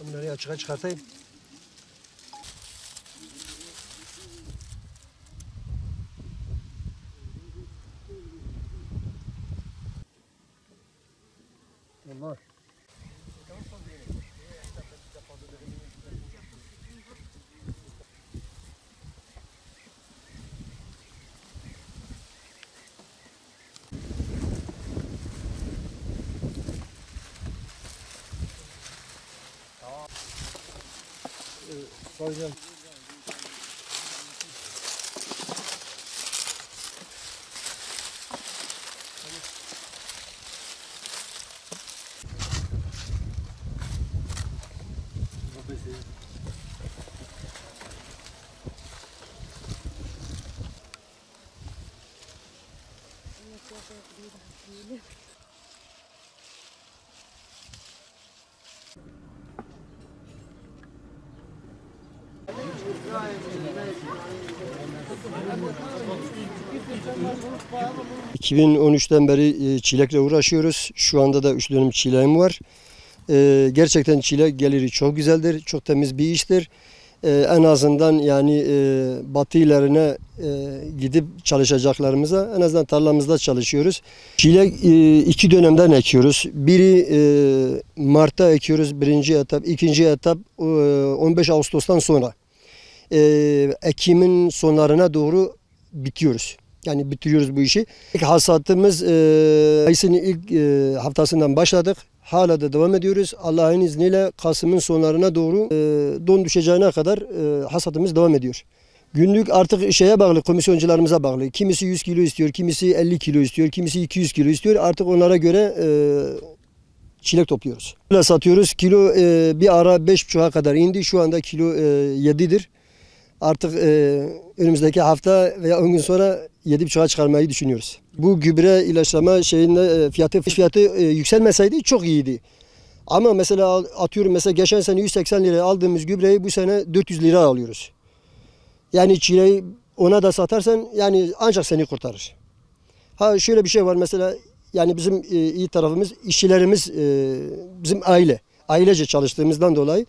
Bunları açığa çıkartayım. Allah. Soracağım. ...2013'ten beri çilekle uğraşıyoruz. Şu anda da 3 dönüm çileğim var. Gerçekten çilek geliri çok güzeldir. Çok temiz bir iştir. En azından yani batı ilerine gidip çalışacaklarımıza en azından tarlamızda çalışıyoruz. Çilek 2 dönemden ekiyoruz. Biri Mart'ta ekiyoruz birinci etap. İkinci etap 15 Ağustos'tan sonra. Ekim'in sonlarına doğru bitiyoruz. Yani bitiriyoruz bu işi. İlk hasatımız Mayıs'ın ilk haftasından başladık. Hala da devam ediyoruz. Allah'ın izniyle Kasım'ın sonlarına doğru don düşeceğine kadar hasatımız devam ediyor. Günlük artık şeye bağlı, komisyoncularımıza bağlı. Kimisi 100 kilo istiyor, kimisi 50 kilo istiyor, kimisi 200 kilo istiyor. Artık onlara göre çilek topluyoruz. Böyle satıyoruz. Kilo bir ara 5,5'a kadar indi. Şu anda kilo 7'dir. Artık önümüzdeki hafta veya 10 gün sonra 7,5'a çıkarmayı düşünüyoruz. Bu gübre ilaçlama şeyinde fiyatı yükselmeseydi çok iyiydi. Ama mesela atıyorum geçen sene 180 liraya aldığımız gübreyi bu sene 400 lira alıyoruz. Yani çileği ona da satarsan yani ancak seni kurtarır. Ha şöyle bir şey var mesela, yani bizim iyi tarafımız işçilerimiz, bizim ailece çalıştığımızdan dolayı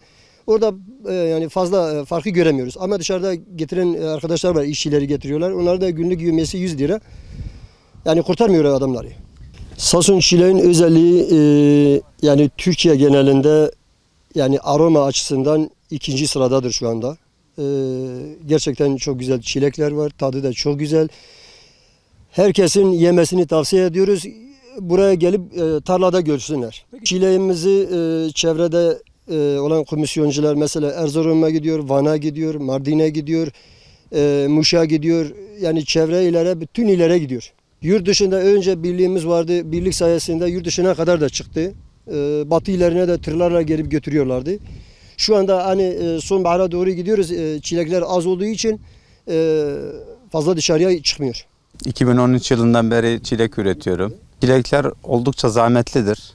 orada yani fazla farkı göremiyoruz. Ama dışarıda getiren arkadaşlar var, işçileri getiriyorlar. Onlar da günlük yövmiyesi 100 lira. Yani kurtarmıyor adamları. Sasun çileğin özelliği yani Türkiye genelinde yani aroma açısından 2. sıradadır şu anda. Gerçekten çok güzel çilekler var. Tadı da çok güzel. Herkesin yemesini tavsiye ediyoruz. Buraya gelip tarlada görsünler. Çileğimizi çevrede olan komisyoncular mesela Erzurum'a gidiyor, Van'a gidiyor, Mardin'e gidiyor, Muş'a gidiyor. Yani çevre ilere, bütün ilere gidiyor. Yurt dışında önce birliğimiz vardı. Birlik sayesinde yurt dışına kadar da çıktı. Batı ilerine de tırlarla gelip götürüyorlardı. Şu anda hani sonbahara doğru gidiyoruz. Çilekler az olduğu için fazla dışarıya çıkmıyor. 2013 yılından beri çilek üretiyorum. Çilekler oldukça zahmetlidir.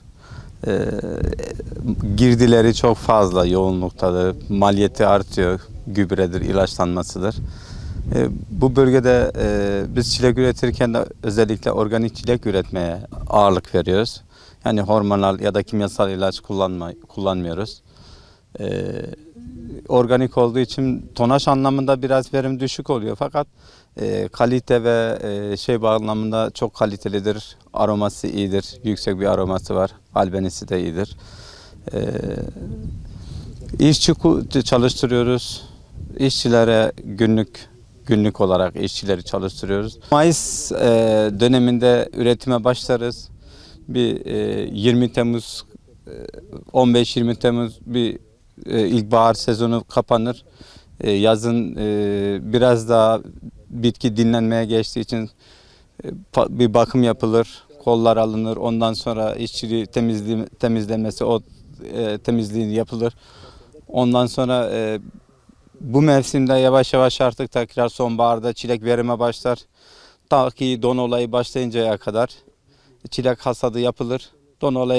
Girdileri çok fazla yoğunluktadır. Maliyeti artıyor. Gübredir, ilaçlanmasıdır. Bu bölgede biz çilek üretirken de özellikle organik çilek üretmeye ağırlık veriyoruz. Yani hormonal ya da kimyasal ilaç kullanmıyoruz. Organik olduğu için tonaj anlamında biraz verim düşük oluyor, fakat kalite ve bağlamında çok kalitelidir. Aroması iyidir. Yüksek bir aroması var. Albenisi de iyidir. İşçi çalıştırıyoruz. İşçilere günlük olarak işçileri çalıştırıyoruz. Mayıs döneminde üretime başlarız. Bir 20 Temmuz 15-20 Temmuz bir ilkbahar sezonu kapanır. Yazın biraz daha bitki dinlenmeye geçtiği için bir bakım yapılır. Kollar alınır. Ondan sonra işçiliği temizlemesi, o temizliği yapılır. Ondan sonra bu mevsimde yavaş yavaş artık tekrar sonbaharda çilek verime başlar. Ta ki don olayı başlayıncaya kadar çilek hasadı yapılır.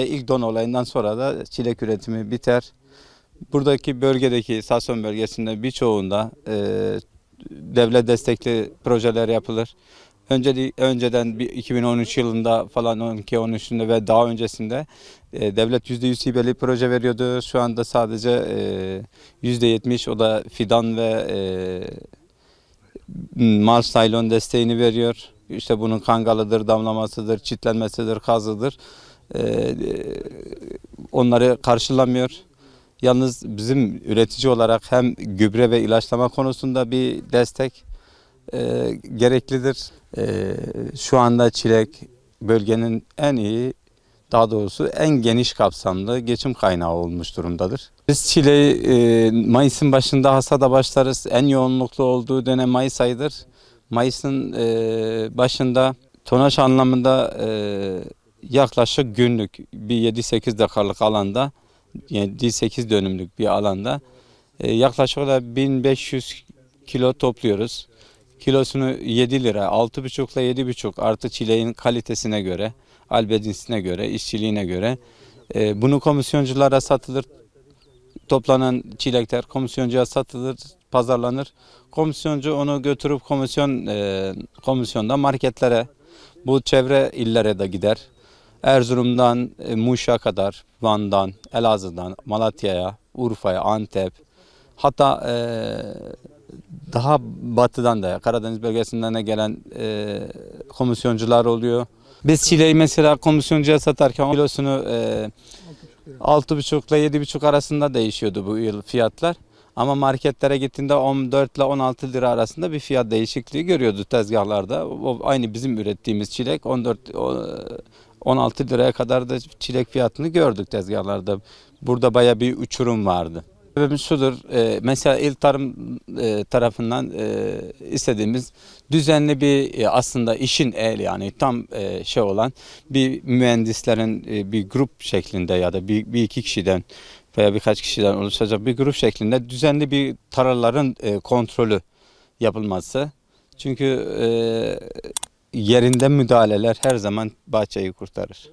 İlk don olayından sonra da çilek üretimi biter. Buradaki bölgedeki Sason bölgesinde birçoğunda devlet destekli projeler yapılır. Önceden bir 2013 yılında falan 12-13'ünde ve daha öncesinde devlet %100 hibeli proje veriyordu. Şu anda sadece %70 o da fidan ve mal saylon desteğini veriyor. İşte bunun kangalıdır, damlamasıdır, çitlenmesidir, kazıdır. Onları karşılamıyor. Yalnız bizim üretici olarak hem gübre ve ilaçlama konusunda bir destek gereklidir. Şu anda çilek bölgenin en iyi, daha doğrusu en geniş kapsamlı geçim kaynağı olmuş durumdadır. Biz çileği Mayıs'ın başında hasada başlarız. En yoğunluklu olduğu dönem Mayıs ayıdır. Mayıs'ın başında tonaj anlamında yaklaşık günlük bir 7-8 dekalık alanda, 7-8 dönümlük bir alanda yaklaşık olarak 1500 kilo topluyoruz. Kilosunu 7 lira, 6,5 ile 7,5 artı çileğin kalitesine göre, albedisine göre, işçiliğine göre bunu komisyonculara satılır. Toplanan çilekler komisyoncuya satılır, pazarlanır. Komisyoncu onu götürüp komisyonda marketlere, bu çevre illere de gider. Erzurum'dan Muş'a kadar, Van'dan, Elazığ'dan, Malatya'ya, Urfa'ya, Antep, hatta daha batıdan da Karadeniz bölgesinden de gelen komisyoncular oluyor. Biz çileği mesela komisyoncuya satarken kilosunu 6,5 ile 7,5 arasında değişiyordu bu yıl fiyatlar. Ama marketlere gittiğinde 14 ile 16 lira arasında bir fiyat değişikliği görüyordu tezgahlarda. O aynı bizim ürettiğimiz çilek 16 liraya kadar da çilek fiyatını gördük tezgahlarda. Burada baya bir uçurum vardı. Sebebimiz şudur, mesela İl Tarım tarafından istediğimiz düzenli bir aslında işin ehli, yani tam şey olan bir mühendislerin bir grup şeklinde ya da bir iki kişiden veya birkaç kişiden oluşacak bir grup şeklinde düzenli bir tarlaların kontrolü yapılması. Çünkü yerinde müdahaleler her zaman bahçeyi kurtarır.